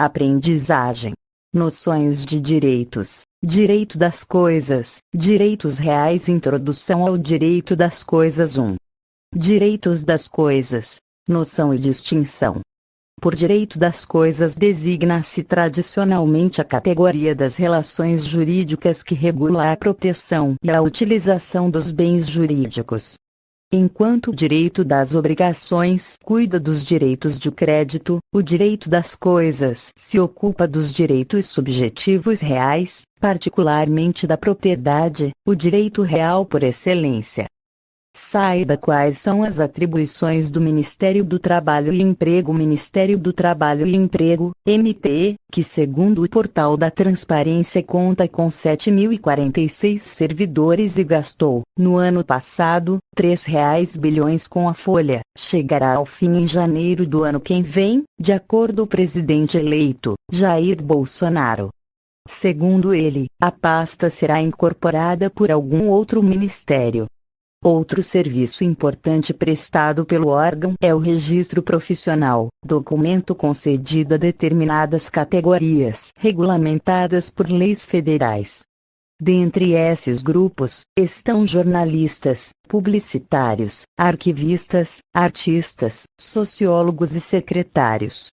aprendizagem, noções de direitos, direito das coisas, direitos reais. Introdução ao direito das coisas. 1. Direitos das coisas, noção e distinção. Por direito das coisas designa-se tradicionalmente a categoria das relações jurídicas que regula a proteção e a utilização dos bens jurídicos. Enquanto o direito das obrigações cuida dos direitos de crédito, o direito das coisas se ocupa dos direitos subjetivos reais, particularmente da propriedade, o direito real por excelência. Saiba quais são as atribuições do Ministério do Trabalho e Emprego. O Ministério do Trabalho e Emprego, MT, que segundo o Portal da Transparência conta com 7.046 servidores e gastou, no ano passado, R$ bilhões com a folha, chegará ao fim em janeiro do ano que vem, de acordo com o presidente eleito, Jair Bolsonaro. Segundo ele, a pasta será incorporada por algum outro ministério. Outro serviço importante prestado pelo órgão é o registro profissional, documento concedido a determinadas categorias regulamentadas por leis federais. Dentre esses grupos, estão jornalistas, publicitários, arquivistas, artistas, sociólogos e secretários.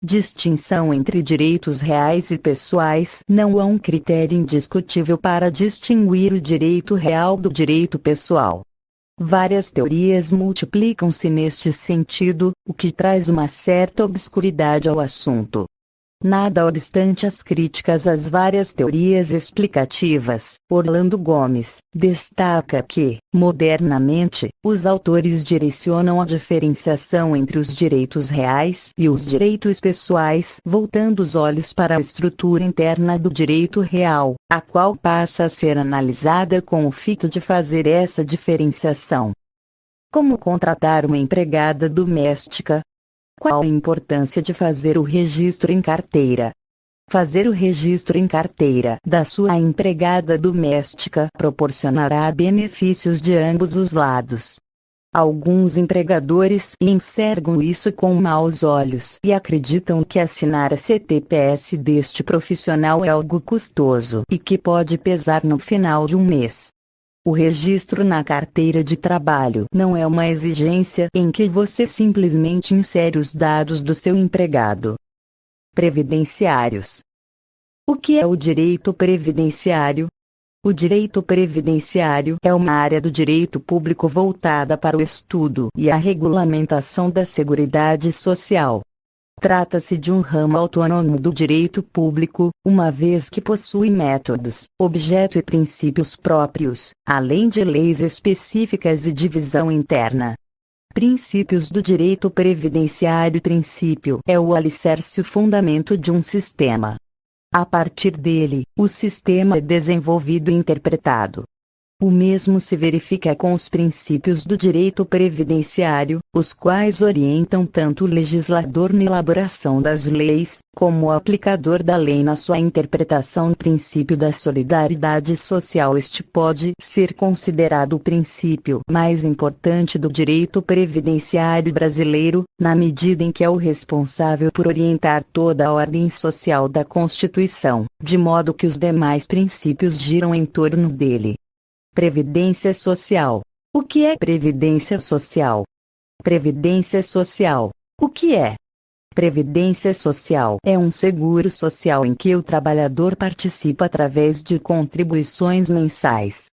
Distinção entre direitos reais e pessoais não é um critério indiscutível para distinguir o direito real do direito pessoal. Várias teorias multiplicam-se neste sentido, o que traz uma certa obscuridade ao assunto. Nada obstante as críticas às várias teorias explicativas, Orlando Gomes destaca que, modernamente, os autores direcionam a diferenciação entre os direitos reais e os direitos pessoais, voltando os olhos para a estrutura interna do direito real, a qual passa a ser analisada com o fito de fazer essa diferenciação. Como contratar uma empregada doméstica? Qual a importância de fazer o registro em carteira? Fazer o registro em carteira da sua empregada doméstica proporcionará benefícios de ambos os lados. Alguns empregadores enxergam isso com maus olhos e acreditam que assinar a CTPS deste profissional é algo custoso e que pode pesar no final de um mês. O registro na carteira de trabalho não é uma exigência em que você simplesmente insere os dados do seu empregado. Previdenciários. O que é o direito previdenciário? O direito previdenciário é uma área do direito público voltada para o estudo e a regulamentação da Seguridade Social. Trata-se de um ramo autônomo do direito público, uma vez que possui métodos, objeto e princípios próprios, além de leis específicas e divisão interna. Princípios do direito previdenciário. Princípio é o alicerce, o fundamento de um sistema. A partir dele, o sistema é desenvolvido e interpretado. O mesmo se verifica com os princípios do direito previdenciário, os quais orientam tanto o legislador na elaboração das leis, como o aplicador da lei na sua interpretação. O princípio da solidariedade social. Este pode ser considerado o princípio mais importante do direito previdenciário brasileiro, na medida em que é o responsável por orientar toda a ordem social da Constituição, de modo que os demais princípios giram em torno dele. Previdência Social. O que é Previdência Social? Previdência Social. O que é? Previdência Social é um seguro social em que o trabalhador participa através de contribuições mensais.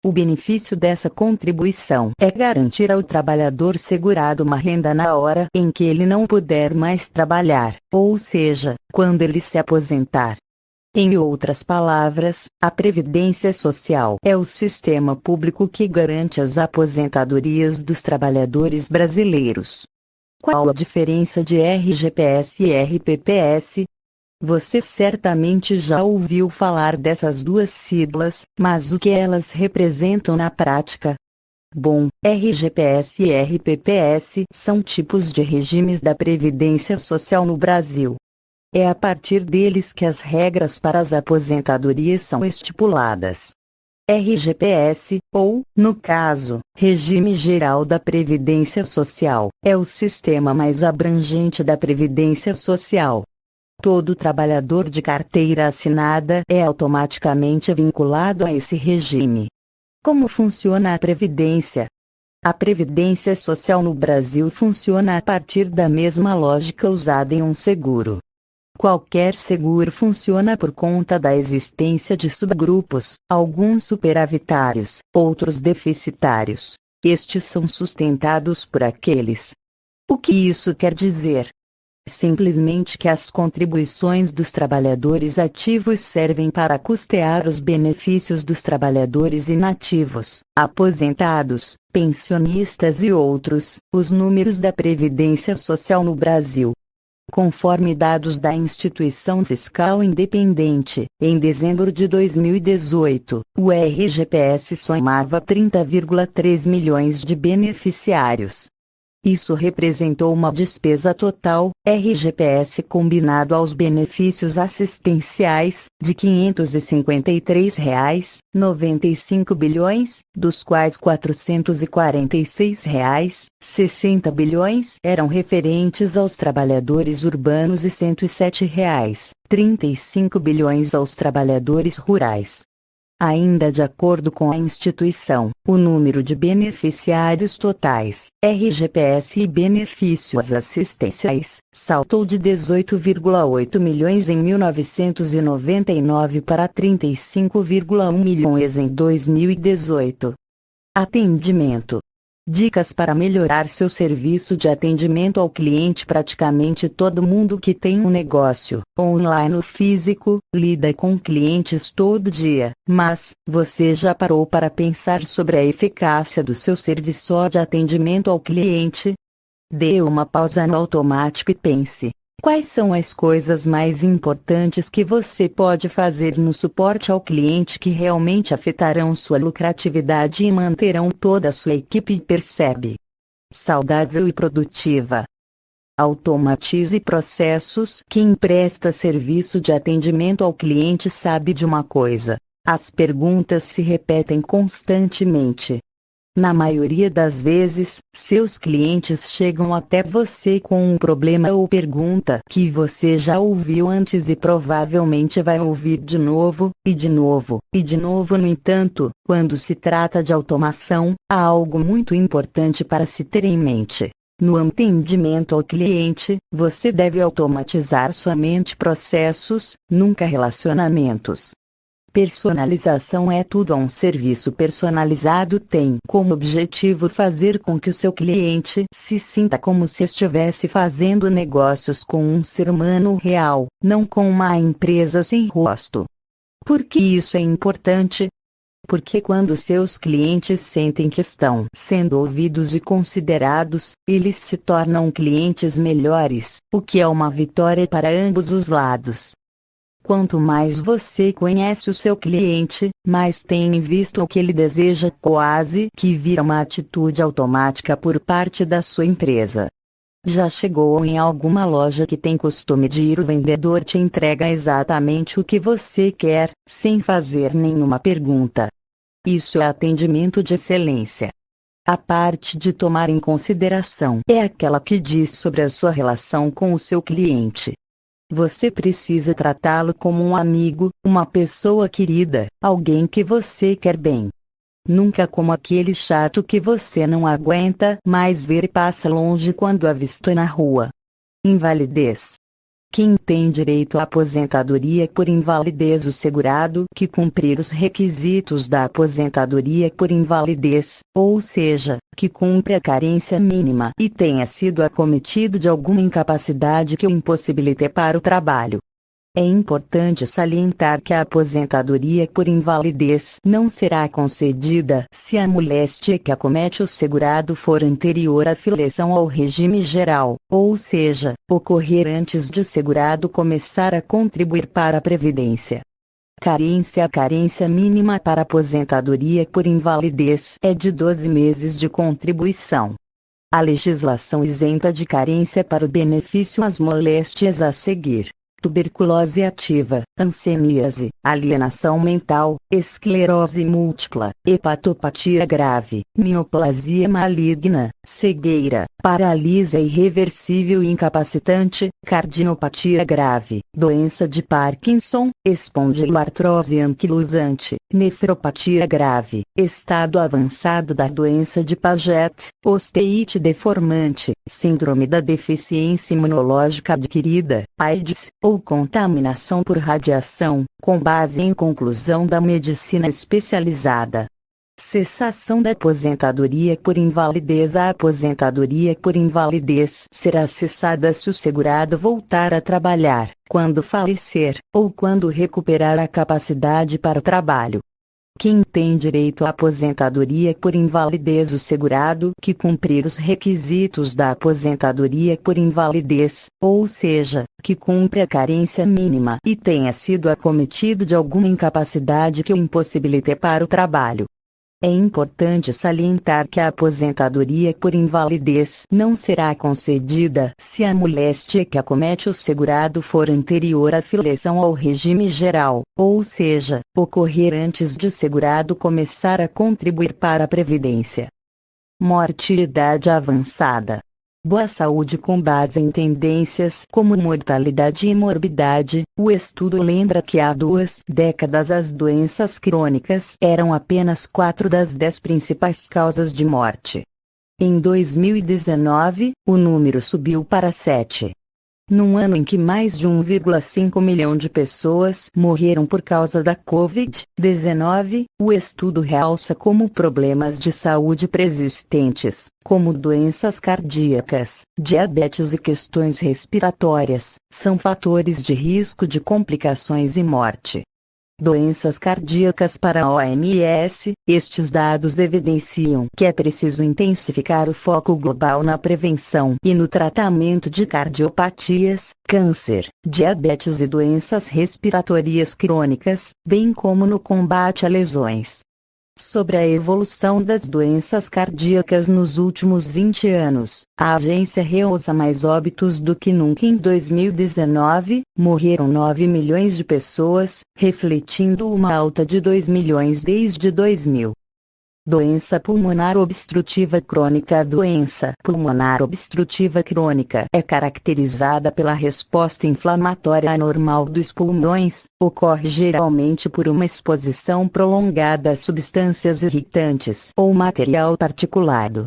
O benefício dessa contribuição é garantir ao trabalhador segurado uma renda na hora em que ele não puder mais trabalhar, ou seja, quando ele se aposentar. Em outras palavras, a Previdência Social é o sistema público que garante as aposentadorias dos trabalhadores brasileiros. Qual a diferença de RGPS e RPPS? Você certamente já ouviu falar dessas duas siglas, mas o que elas representam na prática? Bom, RGPS e RPPS são tipos de regimes da Previdência Social no Brasil. É a partir deles que as regras para as aposentadorias são estipuladas. RGPS, ou, no caso, Regime Geral da Previdência Social, é o sistema mais abrangente da Previdência Social. Todo trabalhador de carteira assinada é automaticamente vinculado a esse regime. Como funciona a Previdência? A Previdência Social no Brasil funciona a partir da mesma lógica usada em um seguro. Qualquer seguro funciona por conta da existência de subgrupos, alguns superavitários, outros deficitários. Estes são sustentados por aqueles. O que isso quer dizer? Simplesmente que as contribuições dos trabalhadores ativos servem para custear os benefícios dos trabalhadores inativos, aposentados, pensionistas e outros. Os números da Previdência Social no Brasil. Conforme dados da Instituição Fiscal Independente, em dezembro de 2018, o RGPS somava 30,3 milhões de beneficiários. Isso representou uma despesa total, RGPS combinado aos benefícios assistenciais, de R$ 553,95 bilhões, dos quais R$ 446,60 bilhões eram referentes aos trabalhadores urbanos e R$ 107,35 bilhões aos trabalhadores rurais. Ainda de acordo com a instituição, o número de beneficiários totais, RGPS e benefícios assistenciais, saltou de 18,8 milhões em 1999 para 35,1 milhões em 2018. Atendimento. Dicas para melhorar seu serviço de atendimento ao cliente. Praticamente todo mundo que tem um negócio, online ou físico, lida com clientes todo dia, mas, você já parou para pensar sobre a eficácia do seu serviço de atendimento ao cliente? Dê uma pausa no automático e pense. Quais são as coisas mais importantes que você pode fazer no suporte ao cliente que realmente afetarão sua lucratividade e manterão toda a sua equipe saudável e produtiva? Automatize processos. Quem presta serviço de atendimento ao cliente sabe de uma coisa: as perguntas se repetem constantemente. Na maioria das vezes, seus clientes chegam até você com um problema ou pergunta que você já ouviu antes e provavelmente vai ouvir de novo, e de novo, e de novo. No entanto, quando se trata de automação, há algo muito importante para se ter em mente. No atendimento ao cliente, você deve automatizar somente processos, nunca relacionamentos. Personalização é tudo. Um serviço personalizado tem como objetivo fazer com que o seu cliente se sinta como se estivesse fazendo negócios com um ser humano real, não com uma empresa sem rosto. Por que isso é importante? Porque quando seus clientes sentem que estão sendo ouvidos e considerados, eles se tornam clientes melhores, o que é uma vitória para ambos os lados. Quanto mais você conhece o seu cliente, mais tem visto o que ele deseja, quase que vira uma atitude automática por parte da sua empresa. Já chegou em alguma loja que tem costume de ir o vendedor te entrega exatamente o que você quer, sem fazer nenhuma pergunta? Isso é atendimento de excelência. A parte de tomar em consideração é aquela que diz sobre a sua relação com o seu cliente. Você precisa tratá-lo como um amigo, uma pessoa querida, alguém que você quer bem. Nunca como aquele chato que você não aguenta mais ver e passa longe quando avistou na rua. Invalidez. Quem tem direito à aposentadoria por invalidez? O segurado que cumprir os requisitos da aposentadoria por invalidez, ou seja, que cumpra a carência mínima e tenha sido acometido de alguma incapacidade que o impossibilite para o trabalho. É importante salientar que a aposentadoria por invalidez não será concedida se a moléstia que acomete o segurado for anterior à filiação ao regime geral, ou seja, ocorrer antes de o segurado começar a contribuir para a Previdência. Carência. A carência mínima para aposentadoria por invalidez é de 12 meses de contribuição. A legislação isenta de carência para o benefício as moléstias a seguir: tuberculose ativa, hanseníase, alienação mental, esclerose múltipla, hepatopatia grave, neoplasia maligna, cegueira, paralisia irreversível e incapacitante, cardiopatia grave, doença de Parkinson, espondiloartrose anquilosante, nefropatia grave, estado avançado da doença de Paget, osteite deformante, síndrome da deficiência imunológica adquirida, AIDS, ou contaminação por radiação, com base em conclusão da medicina especializada. Cessação da aposentadoria por invalidez. A aposentadoria por invalidez será cessada se o segurado voltar a trabalhar, quando falecer, ou quando recuperar a capacidade para o trabalho. Quem tem direito à aposentadoria por invalidez? O segurado que cumprir os requisitos da aposentadoria por invalidez, ou seja, que cumpra a carência mínima e tenha sido acometido de alguma incapacidade que o impossibilite para o trabalho. É importante salientar que a aposentadoria por invalidez não será concedida se a moléstia que acomete o segurado for anterior à filiação ao regime geral, ou seja, ocorrer antes de o segurado começar a contribuir para a Previdência. Morte e idade avançada. Boa saúde com base em tendências como mortalidade e morbidade. O estudo lembra que há 2 décadas as doenças crônicas eram apenas 4 das 10 principais causas de morte. Em 2019, o número subiu para 7. Num ano em que mais de 1,5 milhão de pessoas morreram por causa da Covid-19, o estudo realça como problemas de saúde persistentes, como doenças cardíacas, diabetes e questões respiratórias, são fatores de risco de complicações e morte. Doenças cardíacas. Para a OMS, estes dados evidenciam que é preciso intensificar o foco global na prevenção e no tratamento de cardiopatias, câncer, diabetes e doenças respiratórias crônicas, bem como no combate a lesões. Sobre a evolução das doenças cardíacas nos últimos 20 anos, a agência realça mais óbitos do que nunca. Em 2019, morreram 9 milhões de pessoas, refletindo uma alta de 2 milhões desde 2000. Doença pulmonar obstrutiva crônica. A doença pulmonar obstrutiva crônica é caracterizada pela resposta inflamatória anormal dos pulmões, ocorre geralmente por uma exposição prolongada a substâncias irritantes ou material particulado.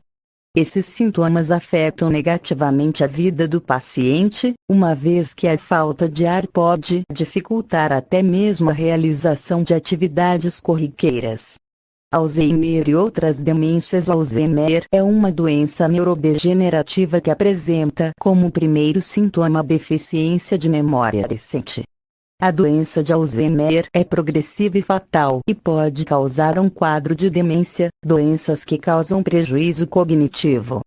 Esses sintomas afetam negativamente a vida do paciente, uma vez que a falta de ar pode dificultar até mesmo a realização de atividades corriqueiras. Alzheimer e outras demências. Alzheimer é uma doença neurodegenerativa que apresenta como primeiro sintoma a deficiência de memória recente. A doença de Alzheimer é progressiva e fatal e pode causar um quadro de demência, doenças que causam prejuízo cognitivo.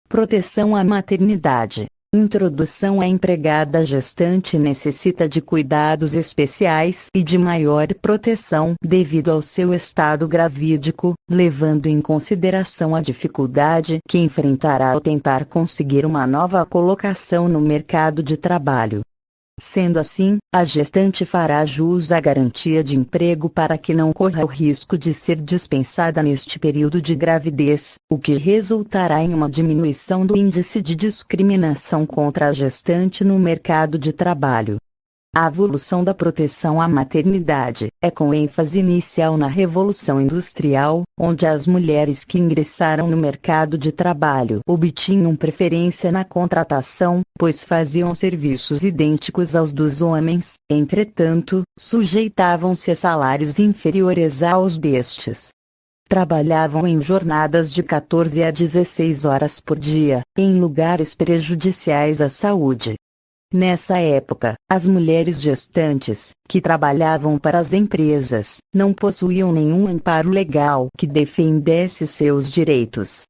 Proteção à maternidade. Introdução. A empregada gestante necessita de cuidados especiais e de maior proteção devido ao seu estado gravídico, levando em consideração a dificuldade que enfrentará ao tentar conseguir uma nova colocação no mercado de trabalho. Sendo assim, a gestante fará jus à garantia de emprego para que não corra o risco de ser dispensada neste período de gravidez, o que resultará em uma diminuição do índice de discriminação contra a gestante no mercado de trabalho. A evolução da proteção à maternidade é com ênfase inicial na Revolução Industrial, onde as mulheres que ingressaram no mercado de trabalho obtinham preferência na contratação, pois faziam serviços idênticos aos dos homens, entretanto, sujeitavam-se a salários inferiores aos destes. Trabalhavam em jornadas de 14 a 16 horas por dia, em lugares prejudiciais à saúde. Nessa época, as mulheres gestantes, que trabalhavam para as empresas, não possuíam nenhum amparo legal que defendesse seus direitos.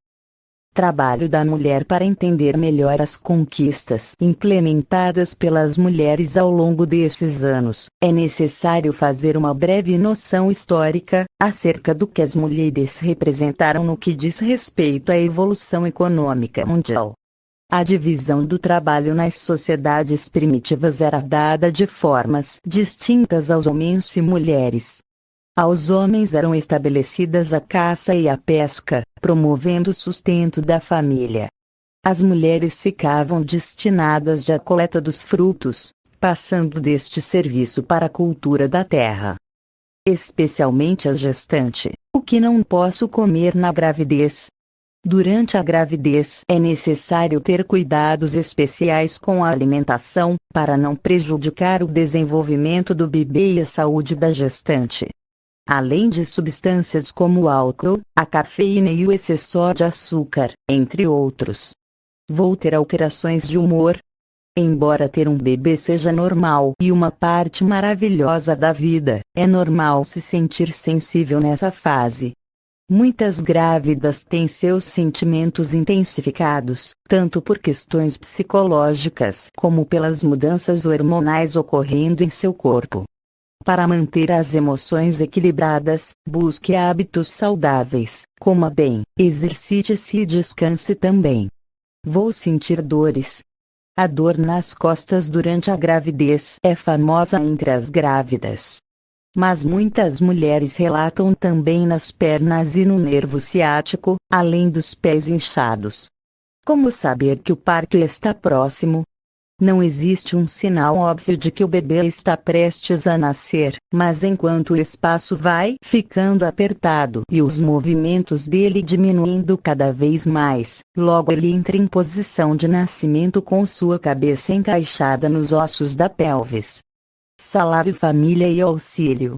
Trabalho da mulher. Para entender melhor as conquistas implementadas pelas mulheres ao longo desses anos, é necessário fazer uma breve noção histórica acerca do que as mulheres representaram no que diz respeito à evolução econômica mundial. A divisão do trabalho nas sociedades primitivas era dada de formas distintas aos homens e mulheres. Aos homens eram estabelecidas a caça e a pesca, promovendo o sustento da família. As mulheres ficavam destinadas à coleta dos frutos, passando deste serviço para a cultura da terra. Especialmente a gestante, o que não posso comer na gravidez. Durante a gravidez é necessário ter cuidados especiais com a alimentação, para não prejudicar o desenvolvimento do bebê e a saúde da gestante. Além de substâncias como o álcool, a cafeína e o excesso de açúcar, entre outros. Vou ter alterações de humor. Embora ter um bebê seja normal e uma parte maravilhosa da vida, é normal se sentir sensível nessa fase. Muitas grávidas têm seus sentimentos intensificados, tanto por questões psicológicas como pelas mudanças hormonais ocorrendo em seu corpo. Para manter as emoções equilibradas, busque hábitos saudáveis, coma bem, exercite-se e descanse também. Vou sentir dores. A dor nas costas durante a gravidez é famosa entre as grávidas. Mas muitas mulheres relatam também nas pernas e no nervo ciático, além dos pés inchados. Como saber que o parto está próximo? Não existe um sinal óbvio de que o bebê está prestes a nascer, mas enquanto o espaço vai ficando apertado e os movimentos dele diminuindo cada vez mais, logo ele entra em posição de nascimento com sua cabeça encaixada nos ossos da pelvis. Salário família e auxílio.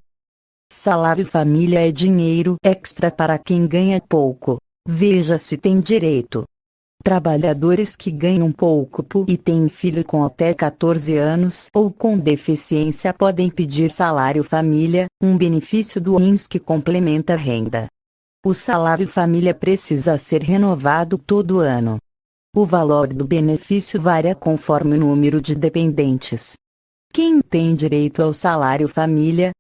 Salário família é dinheiro extra para quem ganha pouco. Veja se tem direito. Trabalhadores que ganham pouco e têm filho com até 14 anos ou com deficiência podem pedir salário família, um benefício do INSS que complementa a renda. O salário família precisa ser renovado todo ano. O valor do benefício varia conforme o número de dependentes. Quem tem direito ao salário família?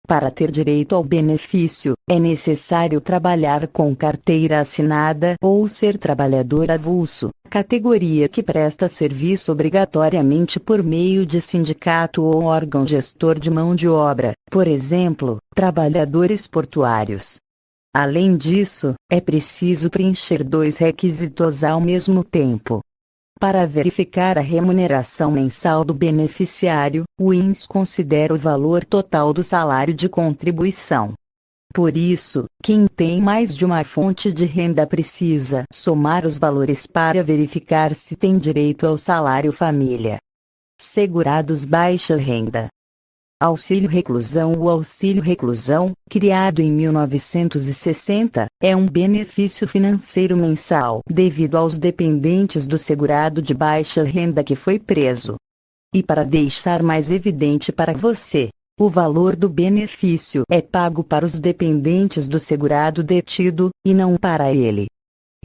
Para ter direito ao benefício, é necessário trabalhar com carteira assinada ou ser trabalhador avulso, categoria que presta serviço obrigatoriamente por meio de sindicato ou órgão gestor de mão de obra, por exemplo, trabalhadores portuários. Além disso, é preciso preencher 2 requisitos ao mesmo tempo. Para verificar a remuneração mensal do beneficiário, o INSS considera o valor total do salário de contribuição. Por isso, quem tem mais de uma fonte de renda precisa somar os valores para verificar se tem direito ao salário família. Segurados baixa renda. Auxílio Reclusão. O Auxílio Reclusão, criado em 1960, é um benefício financeiro mensal devido aos dependentes do segurado de baixa renda que foi preso. E para deixar mais evidente para você, o valor do benefício é pago para os dependentes do segurado detido, e não para ele.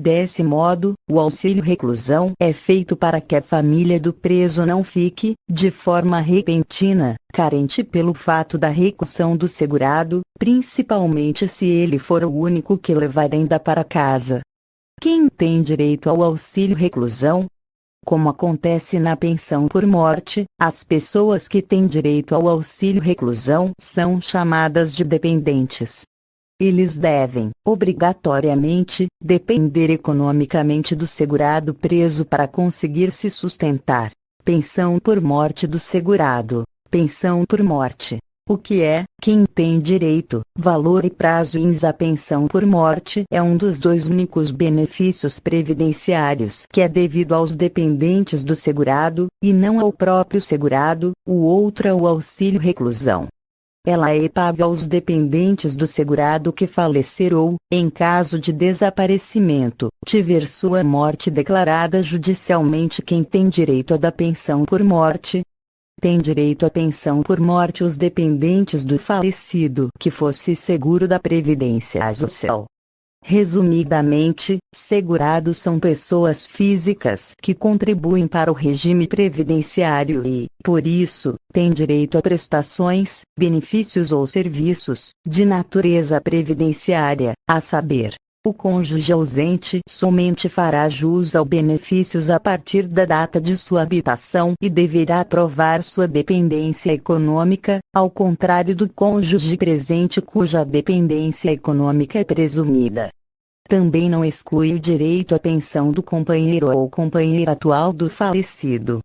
Desse modo, o auxílio reclusão é feito para que a família do preso não fique, de forma repentina, carente pelo fato da recursão do segurado, principalmente se ele for o único que levar renda para casa. Quem tem direito ao auxílio reclusão? Como acontece na pensão por morte, as pessoas que têm direito ao auxílio reclusão são chamadas de dependentes. Eles devem, obrigatoriamente, depender economicamente do segurado preso para conseguir se sustentar. Pensão por morte do segurado. Pensão por morte. O que é, quem tem direito, valor e prazo INSS. A pensão por morte é um dos 2 únicos benefícios previdenciários que é devido aos dependentes do segurado, e não ao próprio segurado. O outro é o auxílio reclusão. Ela é paga aos dependentes do segurado que falecer ou, em caso de desaparecimento, tiver sua morte declarada judicialmente. Quem tem direito à da pensão por morte? Tem direito à pensão por morte os dependentes do falecido que fosse seguro da Previdência Social. Resumidamente, segurados são pessoas físicas que contribuem para o regime previdenciário e, por isso, têm direito a prestações, benefícios ou serviços, de natureza previdenciária, a saber, O cônjuge ausente somente fará jus aos benefícios a partir da data de sua habitação e deverá provar sua dependência econômica, ao contrário do cônjuge presente cuja dependência econômica é presumida. Também não exclui o direito à pensão do companheiro ou companheira atual do falecido.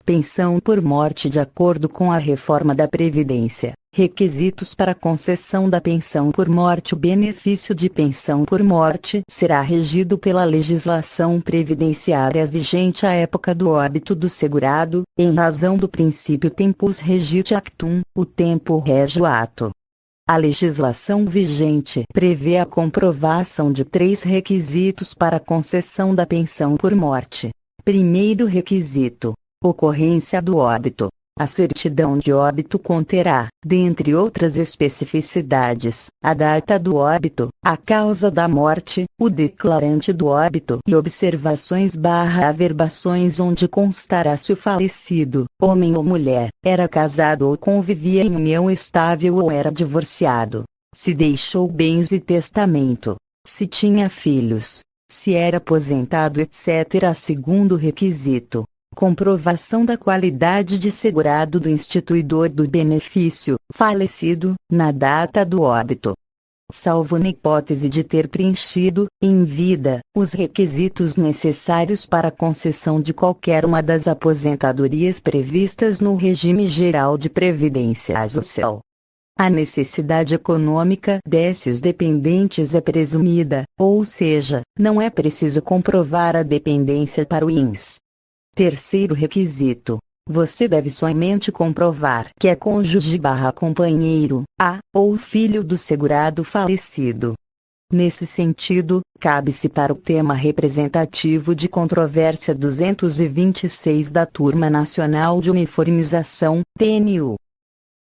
Pensão por morte. De acordo com a reforma da Previdência, requisitos para concessão da pensão por morte. O benefício de pensão por morte será regido pela legislação previdenciária vigente à época do óbito do segurado, em razão do princípio tempus regit actum, o tempo rege o ato. A legislação vigente prevê a comprovação de 3 requisitos para a concessão da pensão por morte. Primeiro requisito: ocorrência do óbito. A certidão de óbito conterá, dentre outras especificidades, a data do óbito, a causa da morte, o declarante do óbito e observações/averbações onde constará se o falecido, homem ou mulher, era casado ou convivia em união estável ou era divorciado, se deixou bens e testamento, se tinha filhos, se era aposentado, etc. Segundo requisito: comprovação da qualidade de segurado do instituidor do benefício, falecido, na data do óbito. Salvo na hipótese de ter preenchido, em vida, os requisitos necessários para a concessão de qualquer uma das aposentadorias previstas no regime geral de previdência social. A necessidade econômica desses dependentes é presumida, ou seja, não é preciso comprovar a dependência para o INSS. Terceiro requisito: você deve somente comprovar que é cônjuge/companheiro, ou filho do segurado falecido. Nesse sentido, cabe-se para o tema representativo de controvérsia 226 da Turma Nacional de Uniformização, TNU,